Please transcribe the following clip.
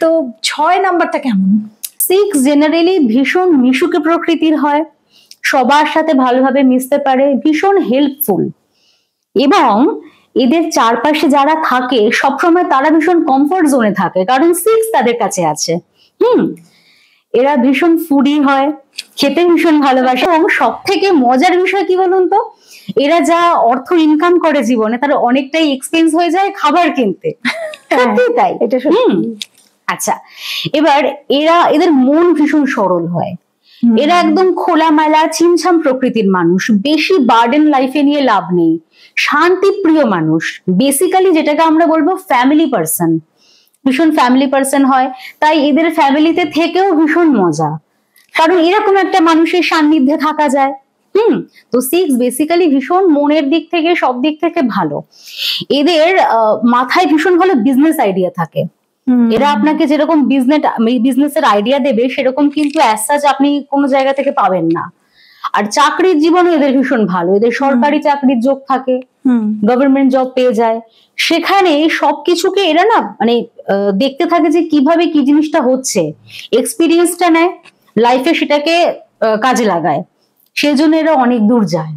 তো 6 নাম্বারটা কেমন? 6 জেনারেলি ভীষণ মিশুকে প্রকৃতির হয়, সবার সাথে ভালোভাবে মিশতে পারে, ভীষণ হেল্পফুল, এবং এদের চারপাশে যারা থাকে সবসময় তারা ভীষণ কমফোর্ট জোনে থাকে, কারণ 6 তাদের কাছে আছে। এরা ভীষণ ফুডি হয়, খেতে ভীষণ ভালোবাসে, এবং সব থেকে মজার বিষয় কি বলুন তো, এরা যা অর্থ ইনকাম করে জীবনে তার অনেকটাই এক্সপেন্স হয়ে যায় খাবার কিনতে। সত্যি তাই, এটা সত্যি। আচ্ছা, এবার এদের মন ভীষণ সরল হয়, এরা একদম খোলামেলা ছিমছাম প্রকৃতির মানুষ, বেশি বার্ডেন লাইফে নিয়ে লাভ নেই, শান্তিপ্রিয় মানুষ, বেসিক্যালি যেটাকে আমরা বলবো ফ্যামিলি পার্সন, ভীষণ ফ্যামিলি পার্সন হয়। তাই এদের ফ্যামিলিতে থেকেও ভীষণ মজা, কারণ এরকম একটা মানুষের সান্নিধ্যে থাকা যায়। তো 6 বেসিক্যালি ভীষণ মনের দিক থেকে সব দিক থেকে ভালো। এদের মাথায় ভীষণ ভালো বিজনেস আইডিয়া থাকে, এরা আপনাকে যেরকম বিজনেসের আইডিয়া দেবে সেরকম কিন্তু অ্যাজ সাচ আপনি কোনো জায়গা থেকে পাবেন না। আর চাকরির জীবনও এদের ভীষণ ভালো, এদের সরকারি চাকরির যোগ থাকে, গভর্নমেন্ট জব পেয়ে যায়, সেখানে সবকিছুকে এরা না মানে দেখতে থাকে যে কিভাবে কি জিনিসটা হচ্ছে, এক্সপিরিয়েন্সটা নেয় লাইফে, সেটাকে কাজে লাগায়, সেজন্য এরা অনেক দূর যায়।